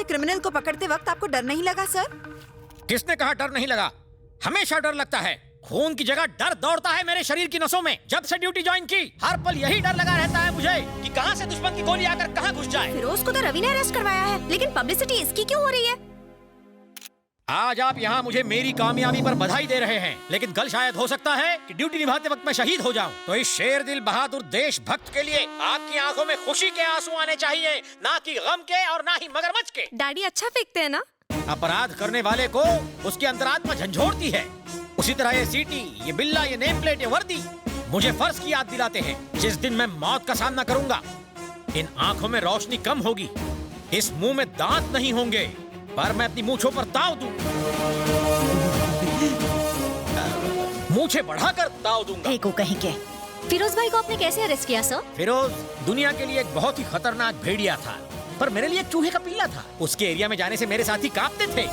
Criminal को पकड़ते वक्त आपको डर नहीं लगा सर? किसने कहा डर नहीं लगा? हमेशा डर लगता है। खून की जगह डर दौड़ता है मेरे शरीर की नसों में। जब से ड्यूटी ज्वाइन की हर पल यही डर लगा रहता है मुझे कि कहां से दुश्मन की गोली आकर कहां घुस जाए। फिरोज को तो रवि ने अरेस्ट करवाया है, लेकिन पब्लिसिटी इसकी क्यों हो रही है? आज आप यहाँ मुझे मेरी कामयाबी पर बधाई दे रहे हैं, लेकिन कल शायद हो सकता है कि ड्यूटी निभाते वक्त मैं शहीद हो जाऊं। तो इस शेर दिल बहादुर देशभक्त के लिए आपकी आंखों में खुशी के आंसू आने चाहिए, ना कि गम के और ना ही मगरमच्छ के। डैडी अच्छा फेंकते हैं ना? अपराध करने वाले को उसकी अंतरात्मा झंझोड़ती है। उसी तरह ये सीटी, ये बिल्ला, ये नेम प्लेट, ये वर्दी मुझे फर्ज की याद दिलाते हैं। जिस दिन मैं मौत का सामना करूंगा, इन आंखों में रोशनी कम होगी, इस मुंह में दांत नहीं होंगे, पर मैं अपनी मूंछों पर ताव दूं, मूंछें बढ़ाकर ताव दूंगा। को कहीं के। फिरोज भाई को आपने कैसे अरेस्ट किया सर? फिरोज दुनिया के लिए एक बहुत ही खतरनाक भेड़िया था, पर मेरे लिए एक चूहे का पिल्ला था। उसके एरिया में जाने से मेरे साथी कांपते थे,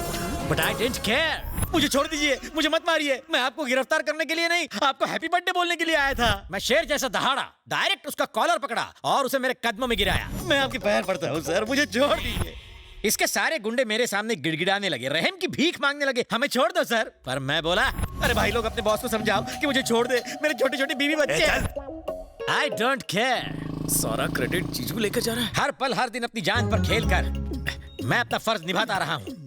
बट आई डिडंट केयर। मुझे छोड़ दीजिए, मुझे मत मारिए। मैं आपको गिरफ्तार करने के लिए नहीं, आपको हैप्पी बर्थडे बोलने के लिए आया था। मैं शेर जैसा दहाड़ा, डायरेक्ट उसका कॉलर पकड़ा और उसे मेरे कदमों में गिराया। मैं आपके पैर पड़ता हूँ सर, मुझे छोड़ दीजिए। इसके सारे गुंडे मेरे सामने गिड़गिड़ाने लगे, रहम की भीख मांगने लगे, हमें छोड़ दो सर। पर मैं बोला, अरे भाई लोग अपने बॉस को समझाओ कि मुझे छोड़ दे, मेरे छोटे छोटे बीवी बच्चे। I don't care. सारा क्रेडिट जीजू लेकर जा रहा है। हर पल हर दिन अपनी जान पर खेल कर मैं अपना फर्ज निभाता रहा हूँ।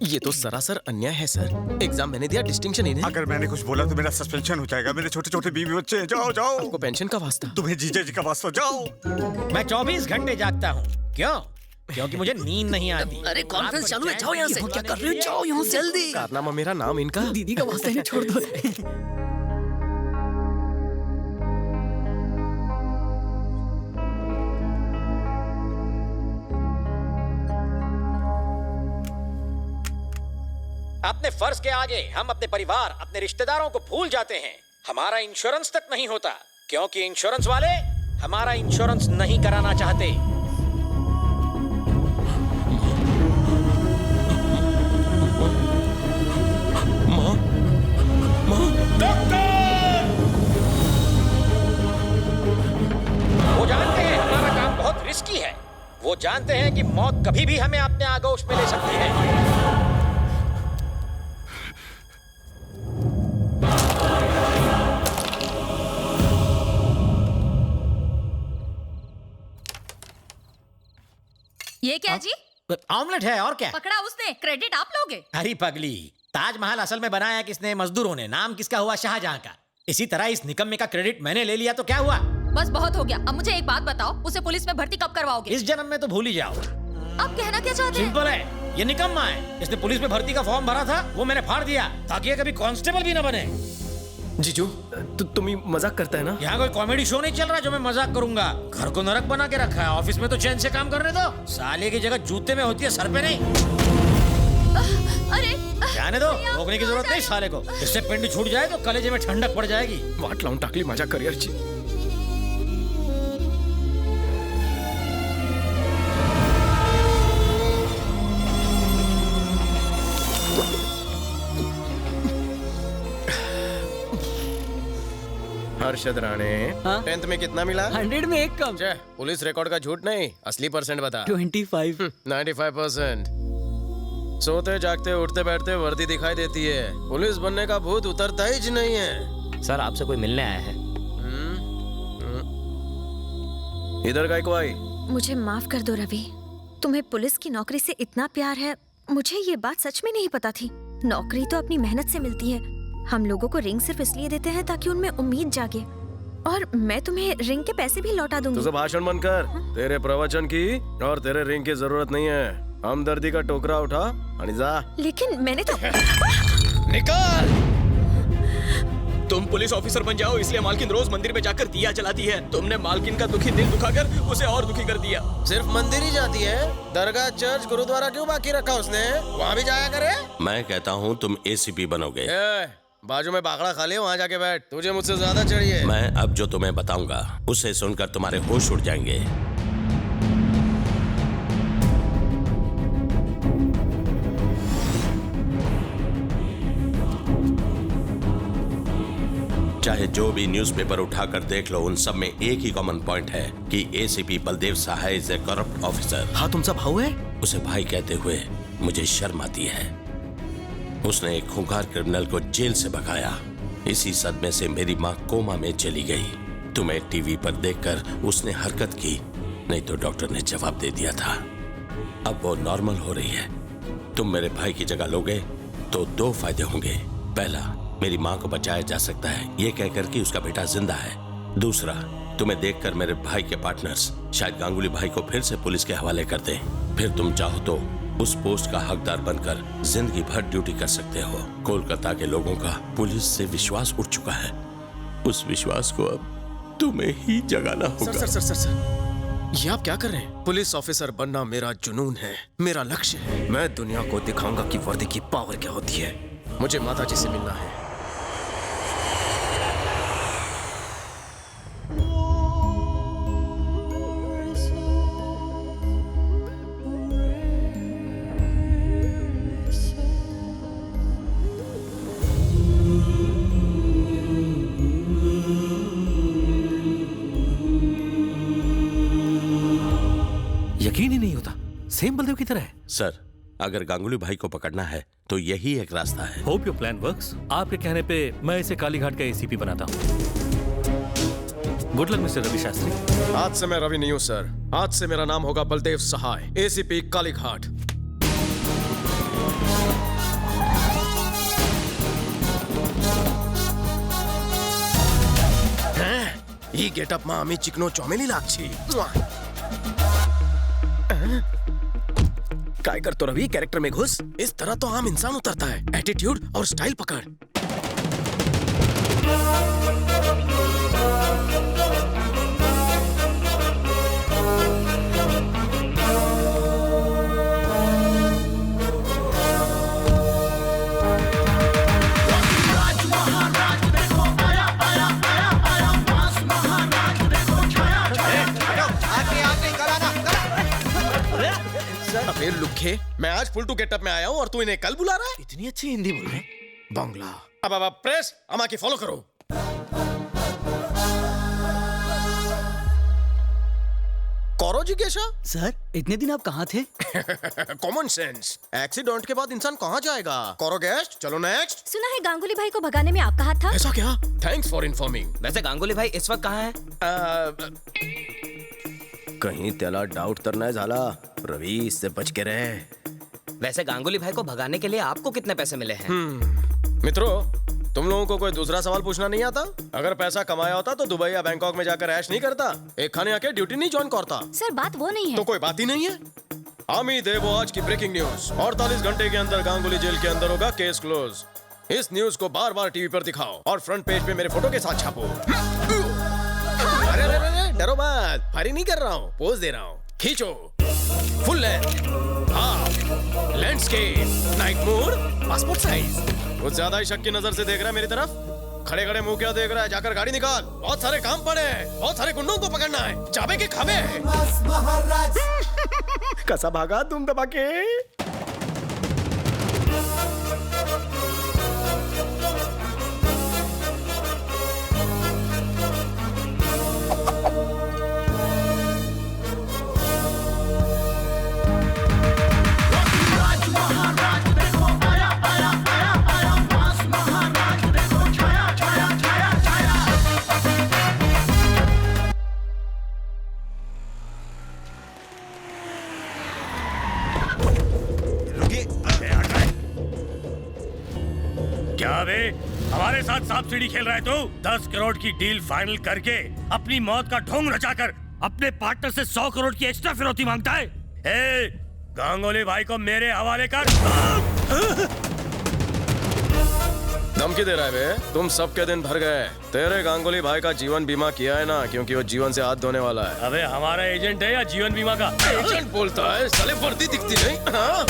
ये तो सरासर अन्याय है सर। एग्जाम मैंने दिया, डिस्टिंक्शन इन्हें। अगर मैंने कुछ बोला तो मेरा सस्पेंशन हो जाएगा। मेरे छोटे छोटे बीवी बच्चे हैं। जाओ जाओ। आपको पेंशन का वास्ता? तुम्हें जीजा जी का वास्ता। जाओ। मैं 24 घंटे जागता हूँ। क्यों? क्योंकि मुझे नींद नहीं आती। अरे कॉन्फ्रेंस चालू है, जाओ यहाँ से। क्या कर रहे हो? जाओ यहाँ से जल्दी। कारनामा मेरा नाम इनका। दीदी का वास्ता इन्हें छोड़ दो। अपने फर्ज के आगे हम अपने परिवार, अपने रिश्तेदारों को भूल जाते हैं। हमारा इंश्योरेंस तक नहीं होता, क्योंकि इंश्योरेंस वाले हमारा इंश्योरेंस नहीं कराना चाहते। वो जानते हैं हमारा काम बहुत रिस्की है। वो जानते हैं कि मौत कभी भी हमें अपने आगोश में ले सकती है। ये क्या जी? ऑमलेट है और क्या? पकड़ा उसने, क्रेडिट आप लोगे? अरे पगली, ताजमहल असल में बनाया किसने? मजदूरों ने। नाम किसका हुआ? शाहजहां का। इसी तरह इस निकम्मे का क्रेडिट मैंने ले लिया तो क्या हुआ? बस बहुत हो गया। अब मुझे एक बात बताओ, उसे पुलिस में भर्ती कब करवाओगे? इस जन्म में तो भूल ही जाओ। आप कहना क्या चाहते हैं? सिंपल है, ये निकम्मा है। इसने पुलिस में भर्ती का फॉर्म भरा था, वो मैंने फाड़ दिया ताकि ये कभी कांस्टेबल भी न बने। जीजू, तुम ही मजाक करता है ना? यहाँ कोई कॉमेडी शो नहीं चल रहा जो मैं मजाक करूंगा। घर को नरक बना के रखा है, ऑफिस में तो चैन से काम करने दो। साले की जगह जूते में होती है, सर पे नहीं। अरे जाने दो, रोकने की जरूरत नहीं साले को। इससे पिंड छूट जाए तो कलेजे में ठंडक पड़ जाएगी। वाट लाऊं टाकली मजाक कर यार जी। हर्षद राणे, 10th में कितना मिला? 100 में एक कम। पुलिस रिकॉर्ड का झूठ नहीं, असली परसेंट बता। 25। 95%। सोते जागते उठते बैठते वर्दी दिखाई देती है, पुलिस बनने का भूत उतरता ही नहीं है। सर आपसे कोई मिलने आया है। इधर काय को आई? मुझे माफ कर दो रवि, तुम्हें पुलिस की नौकरी से इतना प्यार है, मुझे ये बात सच में नहीं पता थी। नौकरी तो अपनी मेहनत से मिलती है। हम लोगों को रिंग सिर्फ इसलिए देते हैं ताकि उनमें उम्मीद जागे, और मैं तुम्हें रिंग के पैसे भी लौटा दूंगी। तुझे भाषण बंद कर। तेरे प्रवचन की और तेरे रिंग की जरूरत नहीं है। हमदर्दी का टोकरा उठा और जा। लेकिन मैंने तो निकाल। तुम पुलिस ऑफिसर बन जाओ, इसलिए मालकिन रोज मंदिर में जाकर दिया जलाती है। तुमने मालकिन का दुखी दिल दुखाकर उसे और दुखी कर दिया। सिर्फ मंदिर ही जाती है, दरगाह, चर्च, गुरुद्वारा क्यों बाकी रखा उसने? वहाँ भी जाया करे। मैं कहता हूँ तुम एसीपी बनोगे। बाजू में बाखड़ा खा ले, वहाँ जाके बैठ। तुझे मुझसे ज्यादा चाहिए। मैं अब जो तुम्हें बताऊंगा उसे सुनकर तुम्हारे होश उड़ जाएंगे। चाहे जो भी न्यूज़पेपर उठाकर देख लो, उन सब में एक ही कॉमन पॉइंट है कि ACP Baldev Sahay is a corrupt officer. हाँ, तुम सब भाऊ है? उसे भाई कहते हुए मुझे शर्म आती है। उसने एक खूंखार क्रिमिनल को जेल से भगाया। इसी सदमे से मेरी माँ कोमा में चली गई। तुम्हें टीवी पर देखकर उसने हरकत की, नहीं तो डॉक्टर ने जवाब दे दिया था। अब वो नॉर्मल हो रही है। तुम मेरे भाई की जगह लोगे तो 2 फायदे होंगे। पहला, मेरी माँ को बचाया जा सकता है ये कहकर कि उसका बेटा जिंदा है। दूसरा, तुम्हें देखकर मेरे भाई के पार्टनर्स शायद गांगुली भाई को फिर से पुलिस के हवाले कर दें। फिर तुम चाहो तो उस पोस्ट का हकदार बनकर जिंदगी भर ड्यूटी कर सकते हो। कोलकाता के लोगों का पुलिस से विश्वास उठ चुका है। उस विश्वास को अब तुम्हें ही जगाना होगा। सर, ये आप क्या कर रहे हैं? पुलिस ऑफिसर बनना मेरा जुनून है, मेरा लक्ष्य है। मैं दुनिया को दिखाऊंगा कि वर्दी की पावर क्या होती है। मुझे माता जी से मिलना है। यकीन ही नहीं होता, सेम बलदेव की तरह है। सर, अगर गांगुली भाई को पकड़ना है तो यही एक रास्ता है। Hope your plan works. आपके कहने पे मैं इसे कालीघाट का एसीपी बनाता हूँ। Good luck mister Ravi Shastri. आज से मैं रवि नहीं हूँ सर, आज से मेरा नाम होगा बलदेव सहाय, एसीपी कालीघाट। ಈ ಗೆಟಪ್ ಮಾ ಅಮ್ಮಿ ಚಿಕ್ನೋ चौमेली लागछी। काय कर तो रवि, कैरेक्टर में घुस। इस तरह तो आम इंसान उतरता है। एटीट्यूड और स्टाइल पकड़। फिर लुखे, मैं आज फुल टू गेटअप में आया हूँ और तू इन्हें कल बुला रहा है? इतनी अच्छी हिंदी बोल रहे हैं। बांग्ला। अब प्रेस अमा की फॉलो करो। कौरो जी कैसा? सर, इतने दिन आप कहाँ थे? Common sense. एक्सीडेंट के बाद इंसान कहाँ जाएगा? कौरो गेस्ट, चलो नेक्स्ट। सुना है गांगुली भाई को भगाने में आपका हाथ था? ऐसा क्या? Thanks for informing. वैसे गांगुली भाई इस वक्त कहाँ है? कहीं त्याला डाउट तरना झाला, रवि इससे बच के रहे। वैसे गांगुली भाई को भगाने के लिए आपको कितने पैसे मिले हैं? मित्रों, तुम लोगों को कोई दूसरा सवाल पूछना नहीं आता? अगर पैसा कमाया होता तो दुबई या बैंकॉक में जाकर ऐश नहीं करता, एक खाने आके ड्यूटी नहीं ज्वाइन करता। सर, बात वो नहीं है। तो कोई बात ही नहीं है। आमी देवो आज की ब्रेकिंग न्यूज, 48 घंटे के अंदर गांगुली जेल के अंदर होगा केस क्लोज। इस न्यूज को बार बार टीवी पर दिखाओ और फ्रंट पेज पे मेरे फोटो के साथ छापो। अरे डरो मत, फायरिंग नहीं कर रहा हूँ, पोज दे रहा हूँ। खींचो, full length, half, landscape, night mode, passport size. कुछ ज्यादा ही शक की नजर से देख रहा है मेरी तरफ। खड़े खड़े मुंह क्या देख रहा है? जाकर गाड़ी निकाल, बहुत सारे काम पड़े हैं, बहुत सारे गुंडों को पकड़ना है। जाबे के खावे। कैसा भागा तुम दबा के? क्या बे, हमारे साथ सांप सीढ़ी खेल रहा है तू? 10 करोड़ की डील फाइनल करके अपनी मौत का ढोंग रचाकर अपने पार्टनर से 100 करोड़ की एक्स्ट्रा फिरौती मांगता है। ए, गांगुली भाई को मेरे हवाले कर। धमकी दे रहा है बे? तुम सबके दिन भर गए। तेरे गांगुली भाई का जीवन बीमा किया है ना, क्योंकि वो जीवन से हाथ धोने वाला है। अबे हमारा एजेंट है या जीवन बीमा का? एजेंट बोलता है, साले वर्दी दिखती नहीं। हाँ?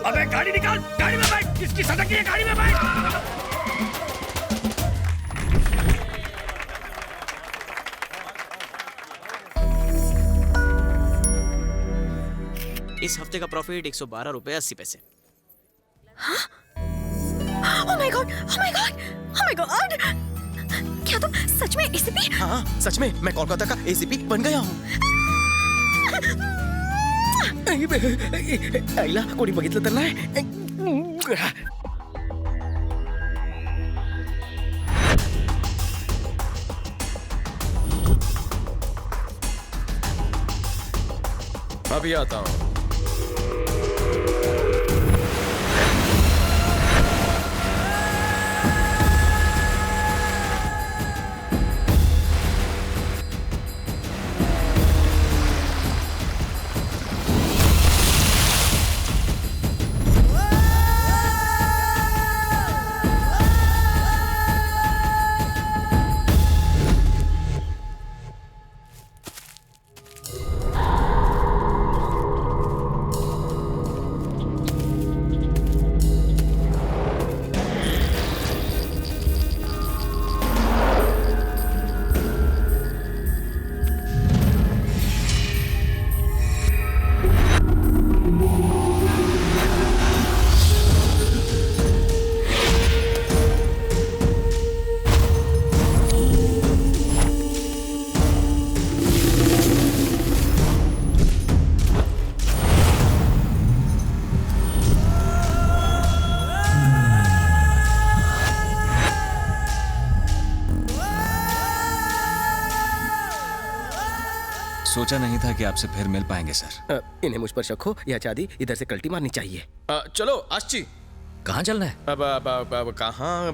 अबे गाड़ी निकाल, गाड़ी में बैठ। किसकी सदक है? गाड़ी में बैठ। इस हफ्ते का प्रॉफिट 112 रुपए 80 पैसे। Oh my God! Oh my God! Oh my God! क्या तुम सच में एसीपी? हाँ, सच में मैं कोलकाता का एसीपी बन गया हूँ। आईला कोणी बघितलं तर नाही. अभी आता हूँ. सोचा नहीं था कि आपसे फिर मिल पाएंगे सर. इन्हें मुझ पर शक हो या चाहती इधर से कल्टी मारनी चाहिए. चलो आश्ची. कहाँ चलना है? अब कहाँ